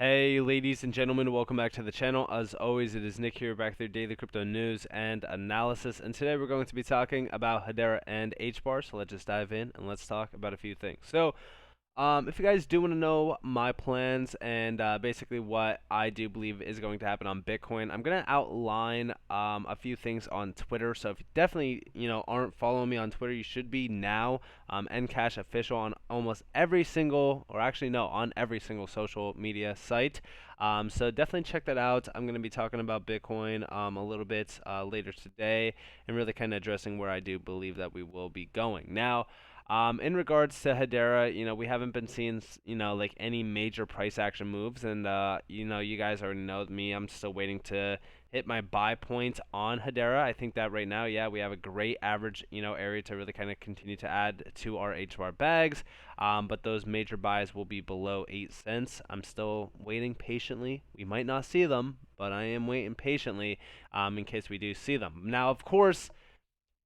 Hey ladies and gentlemen, welcome back to the channel. As always, it is Nick here back with your daily crypto news and analysis, and today we're going to be talking about Hedera and Hbar. So let's just dive in and let's talk about a few things. If you guys do want to know my plans and basically what I do believe is going to happen on Bitcoin, I'm going to outline a few things on Twitter. So if you definitely aren't following me on Twitter, you should be now. Ncash official on almost every single, or actually no, on every single social media site. So definitely check that out. I'm going to be talking about Bitcoin a little bit later today, and really kind of addressing where I do believe that we will be going now. In regards to Hedera, we haven't been seeing, like any major price action moves, and you guys already know me. I'm still waiting to hit my buy point on Hedera. I think that right now, yeah, we have a great average, area to really kind of continue to add to our Hbar bags. But those major buys will be below 8 cents. I'm still waiting patiently. We might not see them, but I am waiting patiently in case we do see them. Now, of course.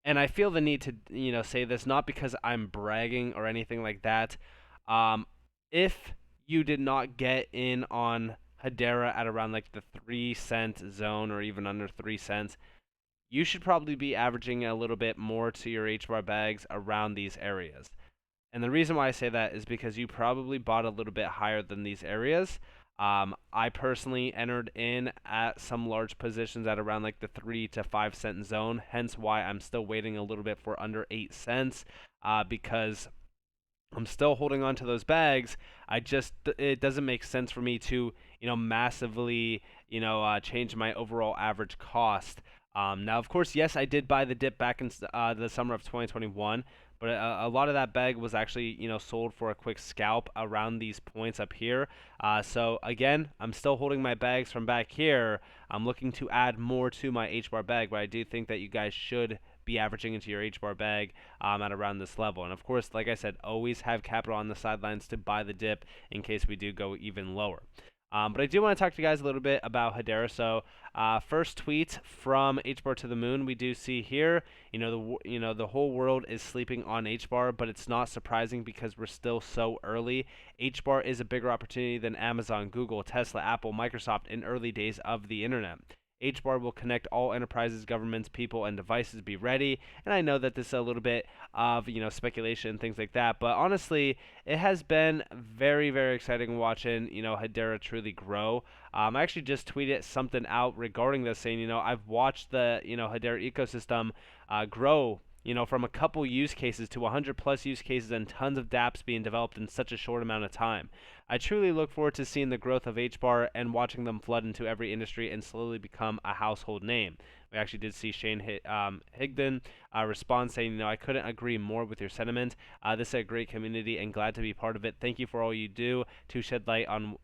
And I feel the need to, say this not because I'm bragging or anything like that. Um, if you did not get in on Hedera at around like the 3 cent zone or even under 3 cents, you should probably be averaging a little bit more to your Hbar bags around these areas. And the reason why I say that is because you probably bought a little bit higher than these areas. I personally entered in at some large positions at around like the 3 to 5 cent zone, hence why I'm still waiting a little bit for under 8 cents because I'm still holding on to those bags. It doesn't make sense for me to, massively, change my overall average cost. Now, of course, yes, I did buy the dip back in the summer of 2021, but a lot of that bag was actually, sold for a quick scalp around these points up here. So again, I'm still holding my bags from back here. I'm looking to add more to my Hbar bag, but I do think that you guys should be averaging into your Hbar bag at around this level. And of course, like I said, always have capital on the sidelines to buy the dip in case we do go even lower. But I do want to talk to you guys a little bit about Hedera. So, first tweet from Hbar to the moon. We do see here, the whole world is sleeping on Hbar, but it's not surprising because we're still so early. Hbar is a bigger opportunity than Amazon, Google, Tesla, Apple, Microsoft in early days of the internet. Hbar will connect all enterprises, governments, people, and devices. Be ready. And I know that this is a little bit of speculation and things like that, but honestly, it has been very, very exciting watching Hedera truly grow. I actually just tweeted something out regarding this, saying I've watched the Hedera ecosystem grow. From a couple use cases to 100 plus use cases and tons of dApps being developed in such a short amount of time. I truly look forward to seeing the growth of Hbar and watching them flood into every industry and slowly become a household name. We actually did see Shane Higdon respond saying, I couldn't agree more with your sentiment. This is a great community and glad to be part of it. Thank you for all you do to shed light on,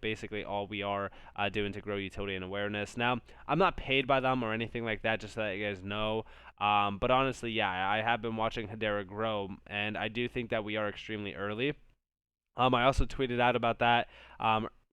basically all we are doing to grow utility and awareness. Now, I'm not paid by them or anything like that, just so that you guys know. But honestly, yeah, I have been watching Hedera grow, and I do think that we are extremely early. I also tweeted out about that,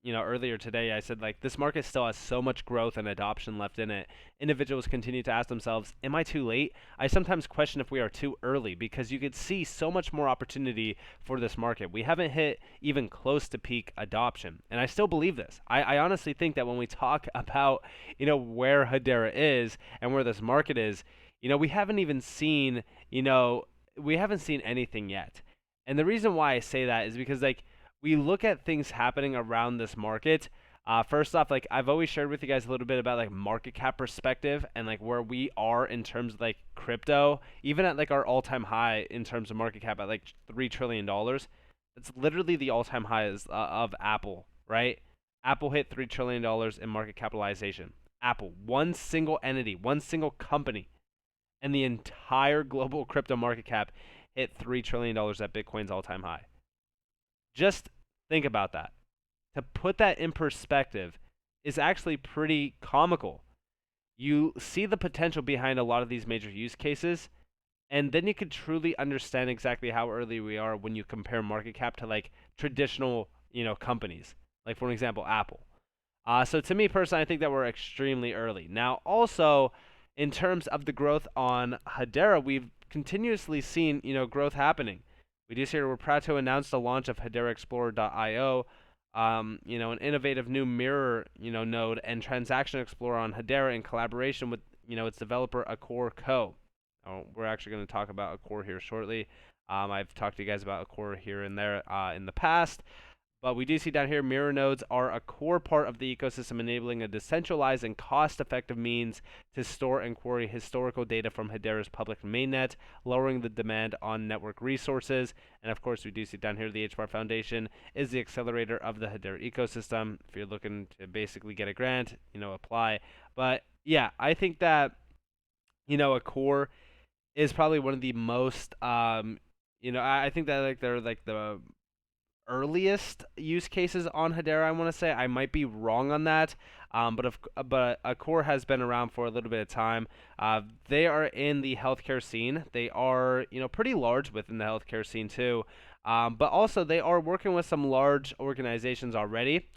earlier today. I said, like, this market still has so much growth and adoption left in it. Individuals continue to ask themselves, am I too late? I sometimes question if we are too early because you could see so much more opportunity for this market. We haven't hit even close to peak adoption. And I still believe this. I honestly think that when we talk about, where Hedera is and where this market is, we haven't even seen, we haven't seen anything yet. And the reason why I say that is because, like, we look at things happening around this market. First off, like, I've always shared with you guys a little bit about like market cap perspective and like where we are in terms of like crypto, even at like our all-time high in terms of market cap at like $3 trillion. It's literally the all-time high of Apple, right? Apple hit $3 trillion in market capitalization. Apple, one single entity, one single company, and the entire global crypto market cap hit $3 trillion at Bitcoin's all-time high. Just think about that. To put that in perspective is actually pretty comical. You see the potential behind a lot of these major use cases, and then you could truly understand exactly how early we are when you compare market cap to like traditional, companies. Like, for example, Apple. So to me personally, I think that we're extremely early. Now, also, in terms of the growth on Hedera, we've continuously seen, growth happening. We do see here we're proud to announce the launch of HederaExplorer.io. an innovative new mirror, node and transaction explorer on Hedera in collaboration with, its developer Accor Co. We're actually going to talk about Accor here shortly. I've talked to you guys about Accor here and there in the past. But we do see down here mirror nodes are a core part of the ecosystem, enabling a decentralized and cost-effective means to store and query historical data from Hedera's public mainnet, lowering the demand on network resources. And of course, we do see down here the Hbar Foundation is the accelerator of the Hedera ecosystem. If you're looking to basically get a grant, apply. But yeah, I think that a core is probably one of the most I think that like they're like the earliest use cases on Hedera. I want to say I might be wrong on that, but Accor has been around for a little bit of time. They are in the healthcare scene. They are pretty large within the healthcare scene too, but also they are working with some large organizations already.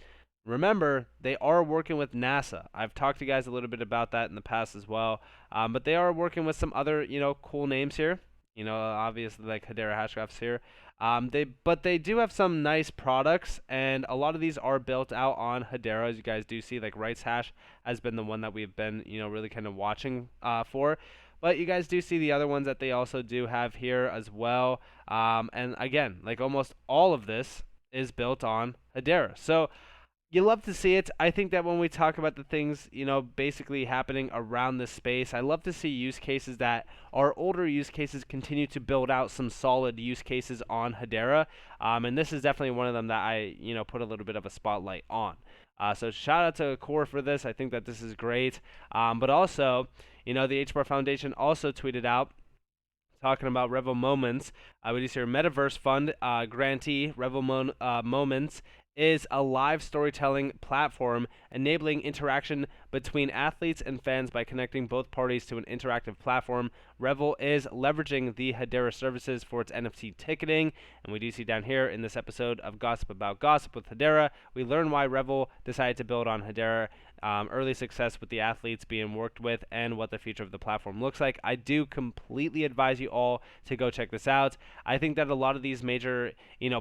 Remember, they are working with NASA. I've talked to you guys a little bit about that in the past as well, but they are working with some other cool names here. Obviously like Hedera Hashgraphs here. But they do have some nice products, and a lot of these are built out on Hedera, as you guys do see. Like Rights Hash has been the one that we've been, really kind of watching for. But you guys do see the other ones that they also do have here as well. And again, like almost all of this is built on Hedera. So you love to see it. I think that when we talk about the things, basically happening around this space, I love to see use cases that are older use cases continue to build out some solid use cases on Hedera. And this is definitely one of them that I, put a little bit of a spotlight on. So shout out to Core for this. I think that this is great. But also, the Hbar Foundation also tweeted out talking about Revel Moments. We just hear Metaverse Fund grantee Revel Moments is a live storytelling platform enabling interaction between athletes and fans by connecting both parties to an interactive platform. Revel is leveraging the Hedera services for its NFT ticketing, and we do see down here in this episode of Gossip About Gossip with Hedera, we learn why Revel decided to build on Hedera, early success with the athletes being worked with, and what the future of the platform looks like. I do completely advise you all to go check this out. I think that a lot of these major,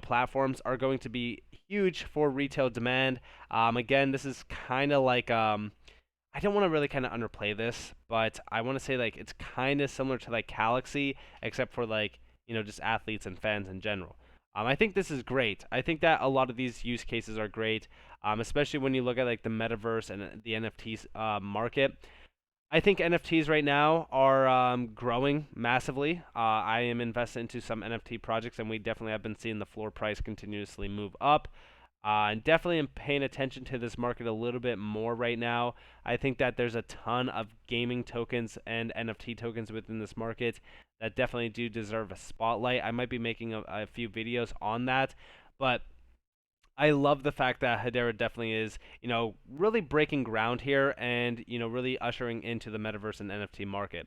platforms are going to be huge for retail demand. Again, this is kind of like I don't want to really kind of underplay this, but I want to say like it's kind of similar to like Galaxy, except for like just athletes and fans in general. I think this is great. I think that a lot of these use cases are great, especially when you look at like the metaverse and the NFTs market. I think NFTs right now are growing massively. I am invested into some NFT projects, and we definitely have been seeing the floor price continuously move up. And definitely am paying attention to this market a little bit more right now. I think that there's a ton of gaming tokens and NFT tokens within this market that definitely do deserve a spotlight. I might be making a few videos on that, but I love the fact that Hedera definitely is, really breaking ground here and, really ushering into the metaverse and NFT market.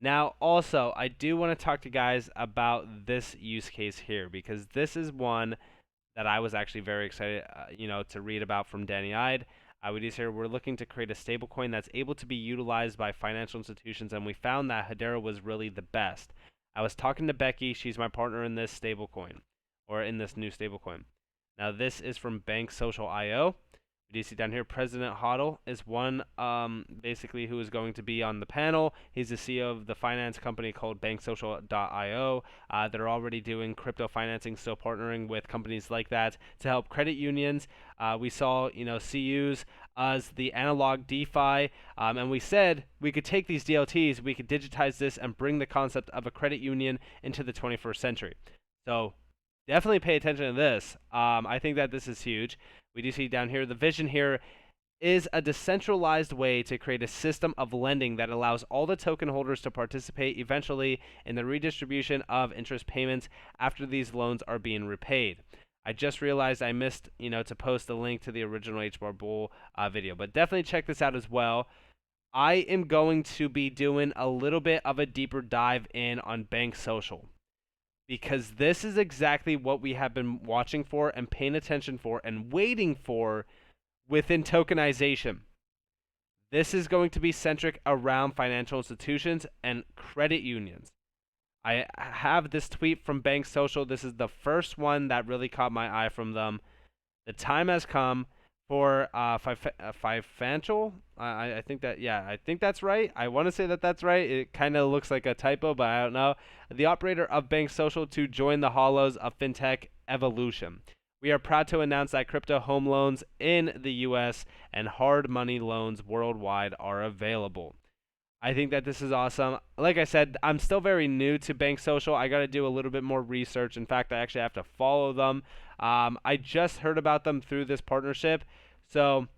Now, also, I do want to talk to you guys about this use case here because this is one that I was actually very excited, to read about from Danny Ide. We just here we're looking to create a stablecoin that's able to be utilized by financial institutions, and we found that Hedera was really the best. I was talking to Becky; she's my partner in this stablecoin, or in this new stablecoin. Now, this is from Bank Social IO. You see down here, President Hodl is one, basically, who is going to be on the panel. He's the CEO of the finance company called banksocial.io. They're already doing crypto financing, still partnering with companies like that to help credit unions. We saw, CUs as the analog DeFi, and we said we could take these DLTs, we could digitize this, and bring the concept of a credit union into the 21st century. So definitely pay attention to this. I think that this is huge. We do see down here, the vision here is a decentralized way to create a system of lending that allows all the token holders to participate eventually in the redistribution of interest payments after these loans are being repaid. I just realized I missed, to post the link to the original Hbar Bull video, but definitely check this out as well. I am going to be doing a little bit of a deeper dive in on Bank Social, because this is exactly what we have been watching for and paying attention for and waiting for within tokenization. This is going to be centric around financial institutions and credit unions. I have this tweet from Bank Social. This is the first one that really caught my eye from them. The time has come for financial. I think that, yeah, I think that's right. I want to say that that's right. It kind of looks like a typo, but I don't know. The operator of Bank Social to join the hollows of fintech evolution. We are proud to announce that crypto home loans in the U.S. and hard money loans worldwide are available. I think that this is awesome. Like I said, I'm still very new to Bank Social. I got to do a little bit more research. In fact, I actually have to follow them. I just heard about them through this partnership. So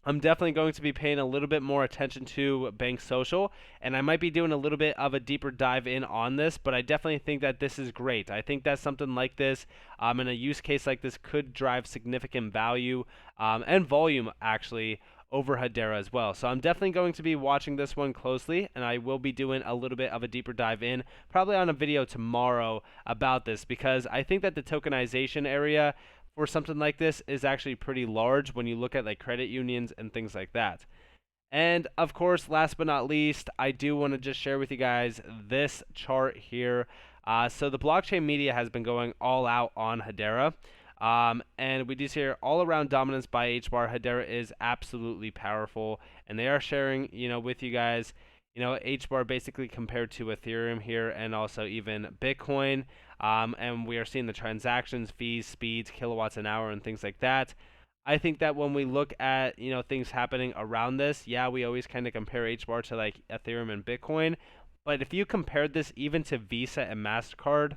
I'm definitely going to be paying a little bit more attention to Bank Social, and I might be doing a little bit of a deeper dive in on this, but I definitely think that this is great. I think that something like this, in a use case like this, could drive significant value and volume, actually, over Hedera as well. So I'm definitely going to be watching this one closely, and I will be doing a little bit of a deeper dive in, probably on a video tomorrow about this, because I think that the tokenization area for something like this is actually pretty large when you look at like credit unions and things like that. And of course, last but not least, I do want to just share with you guys this chart here. So the blockchain media has been going all out on Hedera. And we do see here all around dominance by Hbar. Hedera is absolutely powerful, and they are sharing, with you guys, Hbar basically compared to Ethereum here, and also even Bitcoin. And we are seeing the transactions, fees, speeds, kilowatts an hour, and things like that. I think that when we look at things happening around this, yeah, we always kind of compare Hbar to like Ethereum and Bitcoin, but if you compared this even to Visa and Mastercard,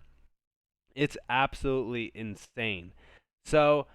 it's absolutely insane. So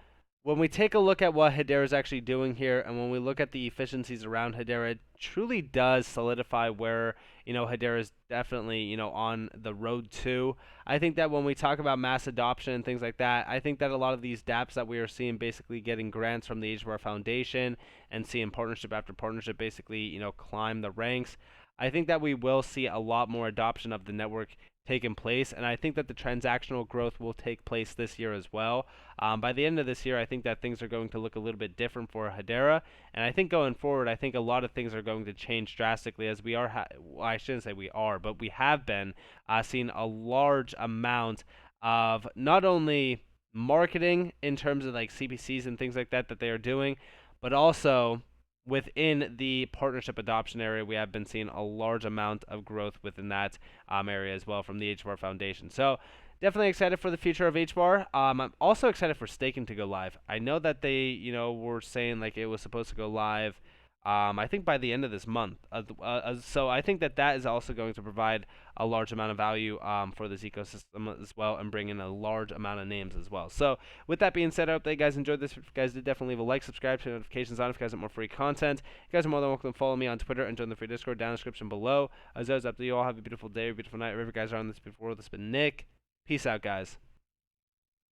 when we take a look at what Hedera is actually doing here, and when we look at the efficiencies around Hedera, it truly does solidify where Hedera is definitely on the road to. I think that when we talk about mass adoption and things like that, I think that a lot of these dApps that we are seeing basically getting grants from the Hbar Foundation and seeing partnership after partnership basically climb the ranks. I think that we will see a lot more adoption of the network taking place, and I think that the transactional growth will take place this year as well. By the end of this year, I think that things are going to look a little bit different for Hedera, and I think going forward, I think a lot of things are going to change drastically as we are, well, I shouldn't say we are, but we have been seeing a large amount of not only marketing in terms of like CPCs and things like that that they are doing, but also within the partnership adoption area, we have been seeing a large amount of growth within that area as well from the Hbar Foundation. So definitely excited for the future of Hbar. I'm also excited for staking to go live. I know that they, were saying like it was supposed to go live. I think by the end of this month. So I think that that is also going to provide a large amount of value for this ecosystem as well, and bring in a large amount of names as well. So with that being said, I hope that you guys enjoyed this. If you guys did, definitely leave a like, subscribe, turn notifications on if you guys want more free content. You guys are more than welcome to follow me on Twitter and join the free Discord down in the description below. As always, up to you all. Have a beautiful day, or beautiful night, wherever you guys are on this before. This has been Nick. Peace out, guys.